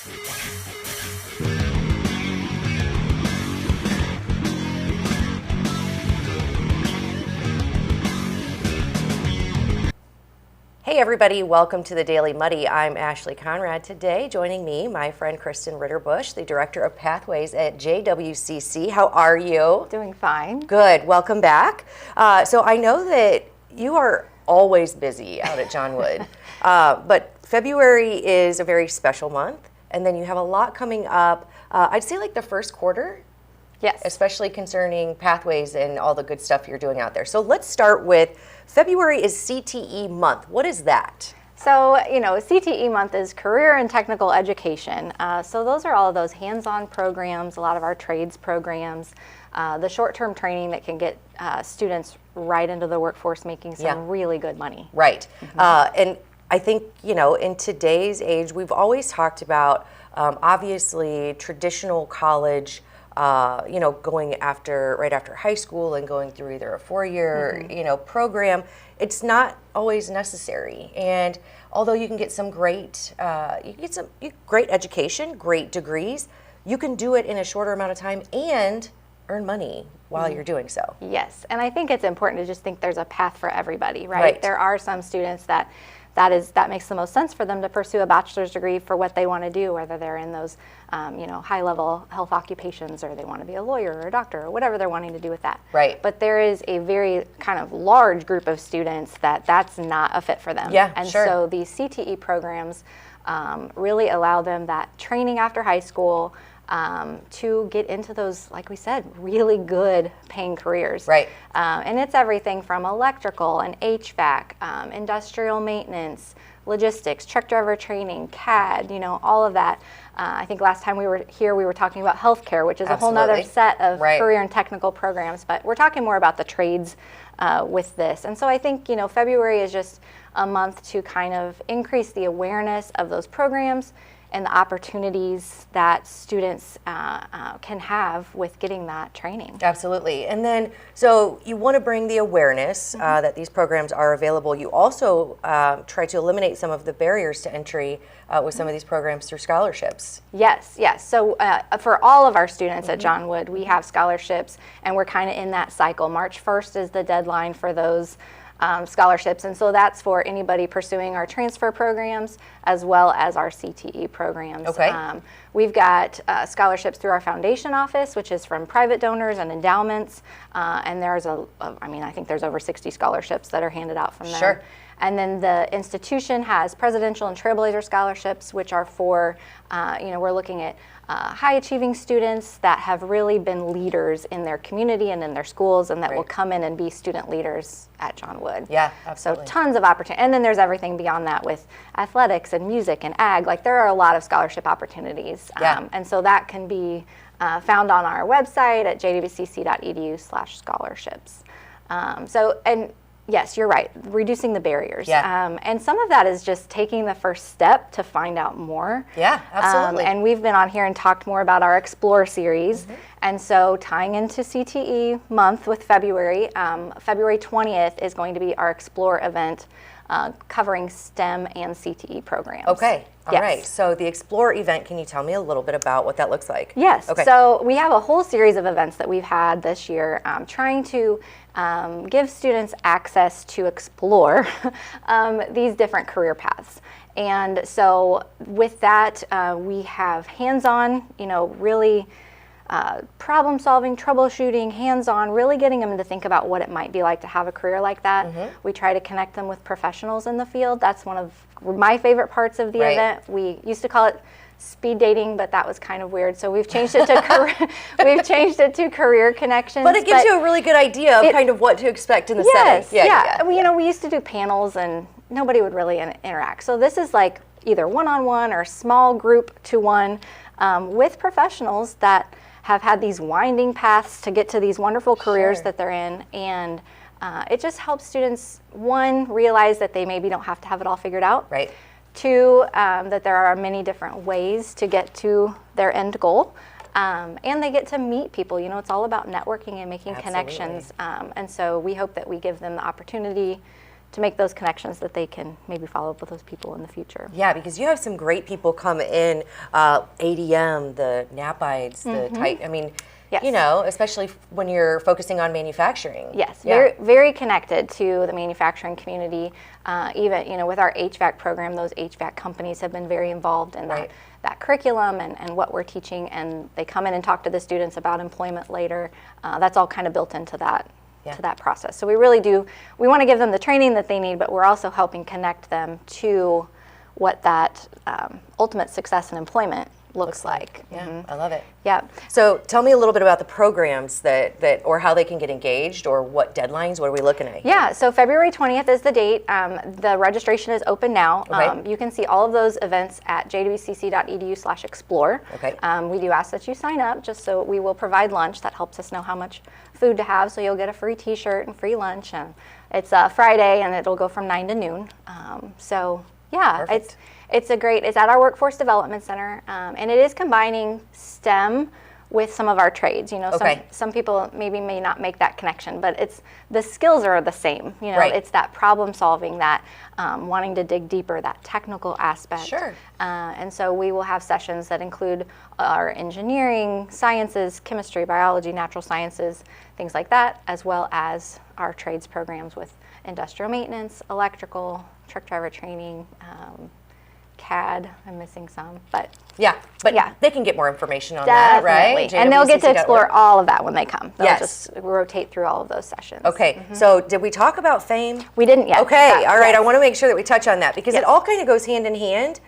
Hey everybody, welcome to the Daily Muddy. I'm Ashley Conrad. Today, joining me, my friend Kristen Ritterbusch, the Director of Pathways at JWCC. How are you? Doing fine. Good, welcome back. So I know that you are always busy out at John Wood, but February is a very special month, and then you have a lot coming up. I'd say like the first quarter. Yes. Especially concerning pathways and all the good stuff you're doing out there. So let's start with February is CTE month. What is that? So, CTE month is Career and Technical Education. So those are all of those hands-on programs, a lot of our trades programs, the short-term training that can get students right into the workforce making some really good money. Right. And I think, in today's age, we've always talked about, obviously, traditional college going right after high school and going through either a 4-year, program, it's not always necessary. And although you can get some great, great education, great degrees, you can do it in a shorter amount of time and earn money while you're doing so. Yes, and I think it's important to just think there's a path for everybody, right? There are some students that makes the most sense for them to pursue a bachelor's degree for what they want to do, whether they're in those, high-level health occupations, or they want to be a lawyer or a doctor or whatever they're wanting to do with that. Right. But there is a very kind of large group of students that's not a fit for them. Yeah, and sure. so these CTE programs really allow them that training after high school to get into those, like we said, really good paying careers. Right. And it's everything from electrical and HVAC, industrial maintenance, logistics, truck driver training, CAD, all of that. I think last time we were here, we were talking about healthcare, which is a whole nother set of career and technical programs, but we're talking more about the trades with this. And so I think, February is just a month to kind of increase the awareness of those programs and the opportunities that students can have with getting that training. Absolutely. And then, so you want to bring the awareness that these programs are available. You also try to eliminate some of the barriers to entry with some of these programs through scholarships. Yes. So for all of our students at John Wood, we have scholarships, and we're kind of in that cycle. March 1st is the deadline for those scholarships, and so that's for anybody pursuing our transfer programs as well as our CTE programs. Okay. We've got scholarships through our foundation office, which is from private donors and endowments, and there's I think there's over 60 scholarships that are handed out from them. Sure. And then the institution has presidential and trailblazer scholarships, which are for, we're looking at high achieving students that have really been leaders in their community and in their schools, and that will come in and be student leaders at John Wood. Yeah, absolutely. So tons of opportunity. And then there's everything beyond that with athletics and music and ag. Like, there are a lot of scholarship opportunities. Yeah. And so that can be found on our website at jwcc.edu/scholarships. Yes, you're right, reducing the barriers. Yeah. And some of that is just taking the first step to find out more. Yeah, absolutely. And we've been on here and talked more about our Explore series. And so tying into CTE month with February, February 20th is going to be our Explore event covering STEM and CTE programs. Okay. All right. So the Explore event, can you tell me a little bit about what that looks like? Yes. Okay. So we have a whole series of events that we've had this year trying to give students access to explore these different career paths. And so with that, we have hands-on, really problem solving, troubleshooting, hands-on, really getting them to think about what it might be like to have a career like that. We try to connect them with professionals in the field. That's one of my favorite parts of the event. We used to call it speed dating, but that was kind of weird. So we've changed it to career connections. But it gives you a really good idea of kind of what to expect in the setting. Yeah. We used to do panels and nobody would really interact. So this is like either one-on-one or small group to one with professionals that have had these winding paths to get to these wonderful careers that they're in. And it just helps students, one, realize that they maybe don't have to have it all figured out. Right. Two, that there are many different ways to get to their end goal. And they get to meet people. It's all about networking and making connections. And so we hope that we give them the opportunity make those connections that they can maybe follow up with those people in the future. Yeah, because you have some great people come in, ADM, the NAPIDES, the type, I mean, Yes. you know, especially when you're focusing on manufacturing. Yes, Yeah. very, very connected to the manufacturing community. Even, you know, with our HVAC program, those HVAC companies have been very involved in Right. that curriculum and what we're teaching, and they come in and talk to the students about employment later. That's all kind of built into that. Yeah. To that process. So we really do, we want to give them the training that they need, but we're also helping connect them to what that ultimate success in employment looks like. Yeah, I love it. Yeah. So tell me a little bit about the programs that or how they can get engaged, or what deadlines, what are we looking at? Yeah, so February 20th is the date. The registration is open now. Okay. You can see all of those events at jwcc.edu/explore. Okay. We do ask that you sign up, just so we will provide lunch. That helps us know how much food to have, so you'll get a free t-shirt and free lunch. And it's Friday, and it'll go from 9 to noon. So yeah, Perfect. it's at our Workforce Development Center, and it is combining STEM with some of our trades. You know, Okay. some people maybe may not make that connection, but the skills are the same. You know, Right. it's that problem solving, that wanting to dig deeper, that technical aspect. Sure. And so we will have sessions that include our engineering, sciences, chemistry, biology, natural sciences, things like that, as well as our trades programs with industrial maintenance, electrical, truck driver training, CAD. I'm missing some, but Yeah, but Yeah. they can get more information on that, definitely. right? And they'll get to JWCC.org. explore all of that when they come. They'll Yes. just rotate through all of those sessions. Okay, so did we talk about FAME? We didn't yet. Okay, all right. Yes. I want to make sure that we touch on that, because it Yes. all kind of goes hand in hand,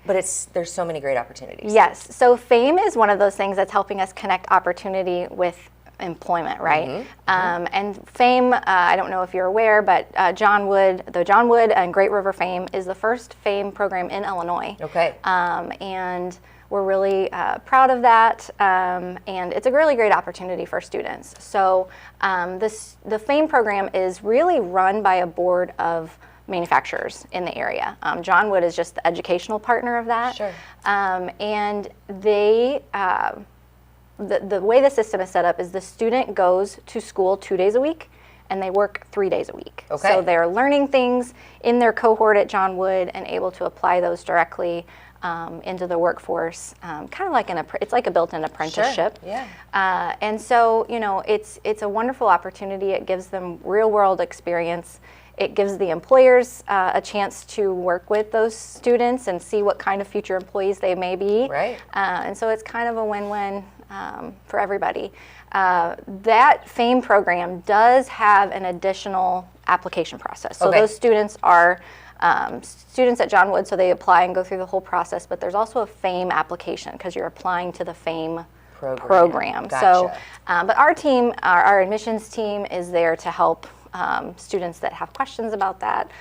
but there's so many great opportunities. Yes. So FAME is one of those things that's helping us connect opportunity with employment, right? And FAME, I don't know if you're aware, but John Wood and Great River FAME is the first FAME program in Illinois. Okay. And we're really proud of that, and it's a really great opportunity for students. So the FAME program is really run by a board of manufacturers in the area. John Wood is just the educational partner of that. Sure. And they, the way the system is set up is the student goes to school 2 days a week, and they work 3 days a week. Okay. So they're learning things in their cohort at John Wood and able to apply those directly into the workforce, kind of like it's like a built-in apprenticeship. Sure. Yeah. And so, you know, it's a wonderful opportunity. It gives them real-world experience. It gives the employers a chance to work with those students and see what kind of future employees they may be. Right. And so it's kind of a win-win for everybody. That FAME program does have an additional application process. So Okay. those students are students at John Wood, so they apply and go through the whole process, but there's also a FAME application because you're applying to the FAME program. Gotcha. So, but our team, our admissions team is there to help students that have questions about that.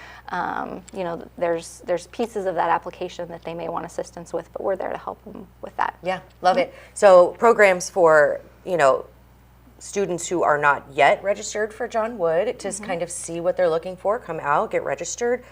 You know, there's pieces of that application that they may want assistance with, but we're there to help them with that. Yeah, love it. So programs for, you know, students who are not yet registered for John Wood, just kind of see what they're looking for, come out, get registered,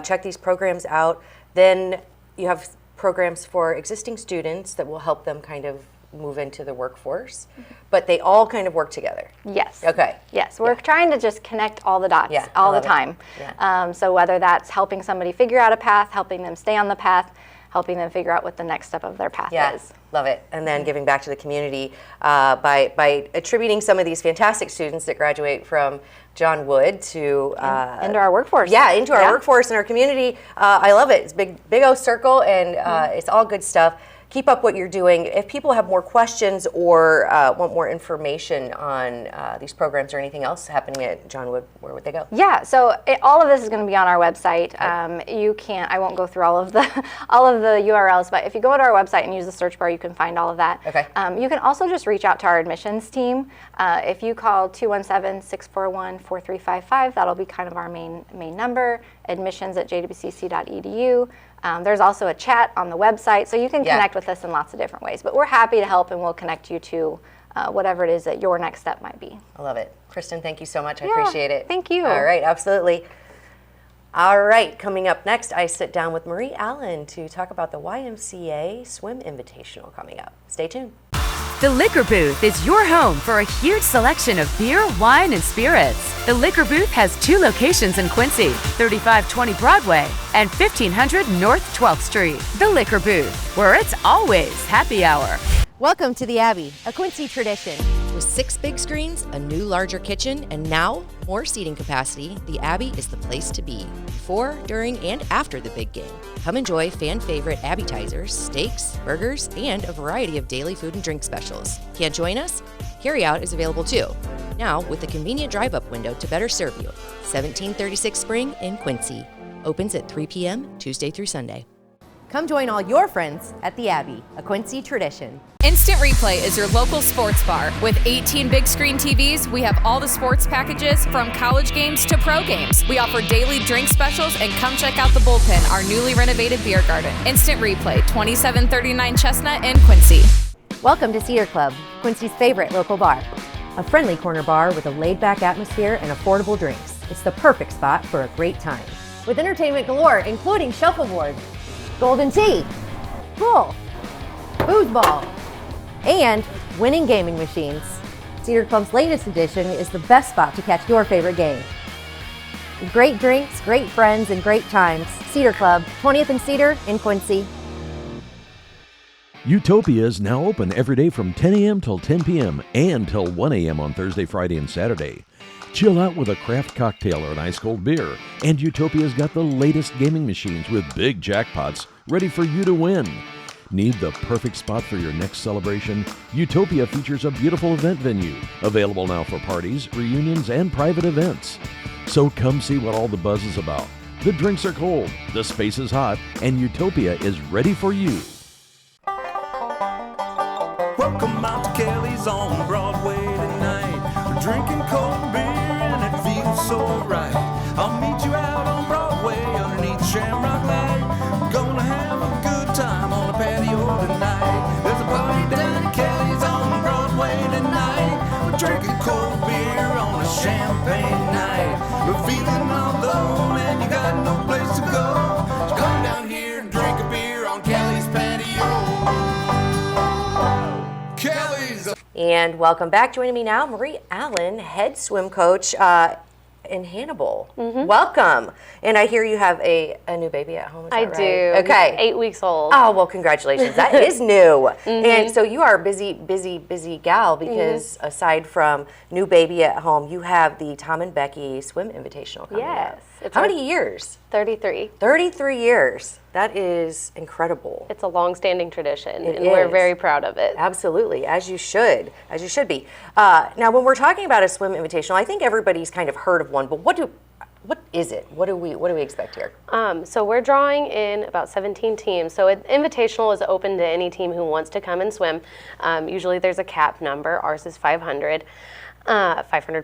check these programs out. Then you have programs for existing students that will help them kind of move into the workforce, but they all kind of work together. Yes. Okay. Yes, we're trying to just connect all the dots Yeah, all I the love it. time. Yeah. So whether that's helping somebody figure out a path, helping them stay on the path, helping them figure out what the next step of their path is. Love it. And then giving back to the community by attributing some of these fantastic students that graduate from John Wood to Into our workforce. Yeah, into our workforce and our community. I love it. It's big O circle, and it's all good stuff. Keep up what you're doing. If people have more questions or want more information on these programs or anything else happening at John Wood, where would they go? Yeah, so all of this is going to be on our website. I won't go through all of the URLs, but if you go to our website and use the search bar, you can find all of that. Okay. You can also just reach out to our admissions team. If you call 217-641-4355, that'll be kind of our main number, admissions@jwcc.edu. There's also a chat on the website, so you can connect with us in lots of different ways. But we're happy to help, and we'll connect you to whatever it is that your next step might be. I love it. Kristen, thank you so much. I appreciate it. Thank you. All right, absolutely. All right, coming up next, I sit down with Marie Allen to talk about the YMCA Swim Invitational coming up. Stay tuned. The Liquor Booth is your home for a huge selection of beer, wine, and spirits. The Liquor Booth has 2 locations in Quincy, 3520 Broadway and 1500 North 12th Street. The Liquor Booth, where it's always happy hour. Welcome to the Abbey, a Quincy tradition. With 6 big screens, a new larger kitchen, and now more seating capacity, the Abbey is the place to be before, during, and after the big game. Come enjoy fan favorite appetizers, steaks, burgers, and a variety of daily food and drink specials. Can't join us? Carryout is available too. Now with a convenient drive-up window to better serve you. 1736 Spring in Quincy. Opens at 3 p.m. Tuesday through Sunday. Come join all your friends at the Abbey, a Quincy tradition. Instant Replay is your local sports bar. With 18 big screen TVs, we have all the sports packages from college games to pro games. We offer daily drink specials, and come check out the Bullpen, our newly renovated beer garden. Instant Replay, 2739 Chestnut in Quincy. Welcome to Cedar Club, Quincy's favorite local bar. A friendly corner bar with a laid-back atmosphere and affordable drinks. It's the perfect spot for a great time. With entertainment galore, including shuffleboard, golden tee, pool, foosball, and winning gaming machines. Cedar Club's latest edition is the best spot to catch your favorite game. Great drinks, great friends, and great times. Cedar Club, 20th and Cedar in Quincy. Utopia is now open every day from 10 a.m. till 10 p.m. and till 1 a.m. on Thursday, Friday, and Saturday. Chill out with a craft cocktail or an ice-cold beer. And Utopia's got the latest gaming machines with big jackpots ready for you to win. Need the perfect spot for your next celebration? Utopia features a beautiful event venue, available now for parties, reunions, and private events. So come see what all the buzz is about. The drinks are cold, the space is hot, and Utopia is ready for you. Welcome out to Kelly's on Broadway tonight. We're drinking cold beer and it feels so right. I'll meet you out on Broadway underneath Shamrock Light. We're gonna have a good time on the patio tonight. There's a party down at Kelly's on Broadway tonight. We're drinking cold beer on a champagne night. We're feeling all alone and you got no place to go. So come down here and drink a beer on Kelly's patio. Kelly's. And welcome back. Joining me now, Marie Allen, head swim coach in Hannibal. Welcome. And I hear you have a new baby at home. Is that I right? do. Okay. He's 8 weeks old. Oh, well, congratulations. That is new. And so you are a busy gal because aside from new baby at home, you have the Tom and Becky Swim Invitational coming up. Yes. How many years? 33. 33 years. That is incredible. It's a long-standing tradition, It and we're is. very proud of it. Absolutely, as you should be. Now, when we're talking about a swim invitational, I think everybody's kind of heard of one, but what is it? What do we expect here? So we're drawing in about 17 teams. So an invitational is open to any team who wants to come and swim. Usually there's a cap number. Ours is 500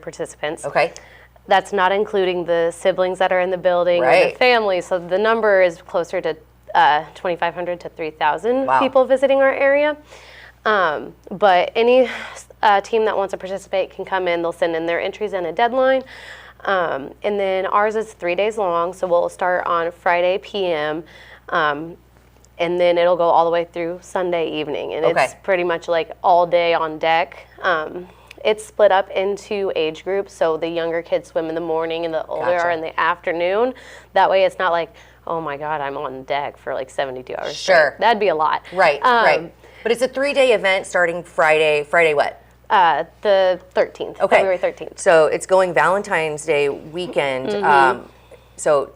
participants. Okay. That's not including the siblings that are in the building or Right. the families. So the number is closer to 2,500 to 3,000 Wow. people visiting our area. But any team that wants to participate can come in. They'll send in their entries and a deadline. And then ours is 3 days long. So we'll start on Friday p.m. And then it'll go all the way through Sunday evening. And Okay. it's pretty much like all day on deck. It's split up into age groups, so the younger kids swim in the morning and the older Gotcha. are in the afternoon. That way it's not like, oh my God, I'm on deck for like 72 hours Sure. straight. That'd be a lot. Right. But it's a 3-day event starting Friday what? The 13th, Okay. February 13th. So it's going Valentine's Day weekend. So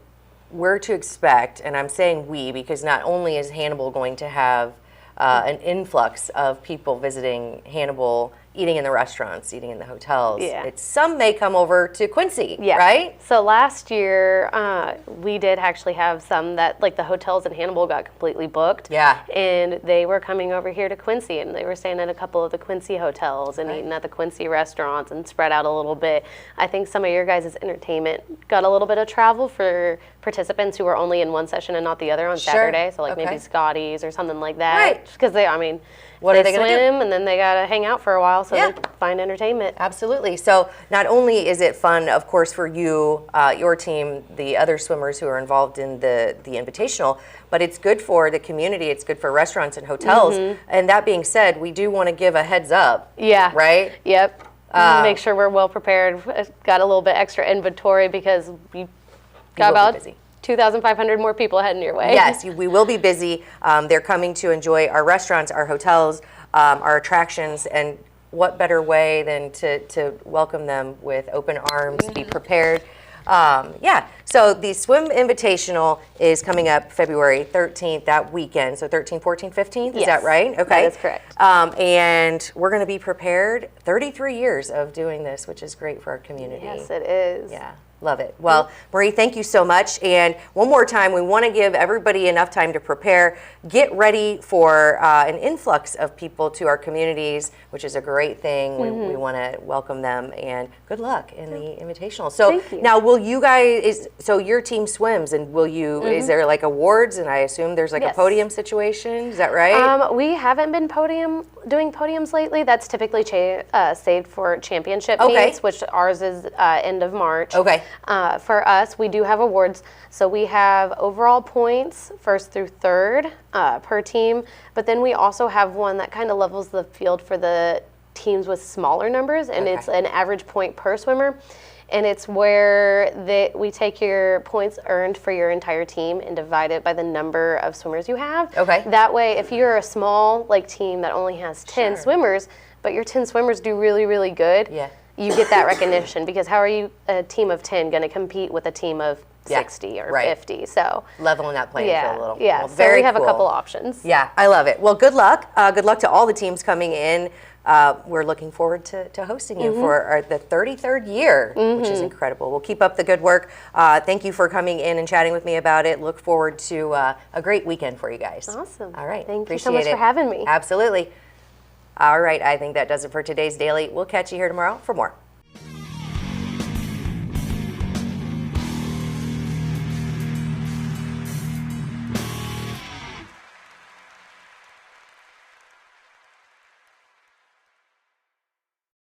we're to expect, and I'm saying we because not only is Hannibal going to have an influx of people visiting Hannibal, eating in the restaurants, eating in the hotels. Yeah. Some may come over to Quincy, Yeah. right? So last year, we did actually have some that, like the hotels in Hannibal got completely booked. Yeah. And they were coming over here to Quincy, and they were staying at a couple of the Quincy hotels and eating at the Quincy restaurants and spread out a little bit. I think some of your guys' entertainment got a little bit of travel for participants who were only in one session and not the other on Sure. Saturday. So like Okay. maybe Scotty's or something like that. Right. Because they, I mean, What they are they gonna do? swim and then they got to hang out for a while. also Yeah. find entertainment. Absolutely. So not only is it fun, of course, for you, your team, the other swimmers who are involved in the Invitational, but it's good for the community. It's good for restaurants and hotels. And that being said, we do want to give a heads up. Yeah. Right? Yep. Make sure we're well prepared. Got a little bit extra inventory because you got will be about busy. 2,500 more people heading your way. Yes, we will be busy. They're coming to enjoy our restaurants, our hotels, our attractions, and what better way than to welcome them with open arms, be prepared. So the Swim Invitational is coming up February 13th, that weekend. So 13, 14, 15th, is Yes, that right? Okay. that is correct. And we're going to be prepared. 33 years of doing this, which is great for our community. Yes, it is. Yeah. Love it. Well, Marie, thank you so much. And one more time, we want to give everybody enough time to prepare. Get ready for an influx of people to our communities, which is a great thing. We want to welcome them, and good luck in the Invitational. So now, will you guys, so your team swims, and will you, is there like awards? And I assume there's like a podium situation. Is that right? We haven't been doing podiums lately. That's typically saved for championship meets, which ours is end of March. Okay. For us, we do have awards. So we have overall points, first through third per team, but then we also have one that kind of levels the field for the teams with smaller numbers, and it's an average point per swimmer. And it's where we take your points earned for your entire team and divide it by the number of swimmers you have. Okay. That way, if you're a small team that only has 10 swimmers, but your 10 swimmers do really, really good, you get that recognition, because how are you, a team of 10, going to compete with a team of 60 or 50? So leveling that playing field a little. Yeah, Well, so we have cool. a couple options. Yeah, I love it. Well, good luck. Good luck to all the teams coming in. We're looking forward to hosting you for the 33rd year, which is incredible. We'll keep up the good work. Thank you for coming in and chatting with me about it. Look forward to a great weekend for you guys. Awesome. All right. Thank you Appreciate so much it. for having me. Absolutely. All right. I think that does it for today's Daily. We'll catch you here tomorrow for more.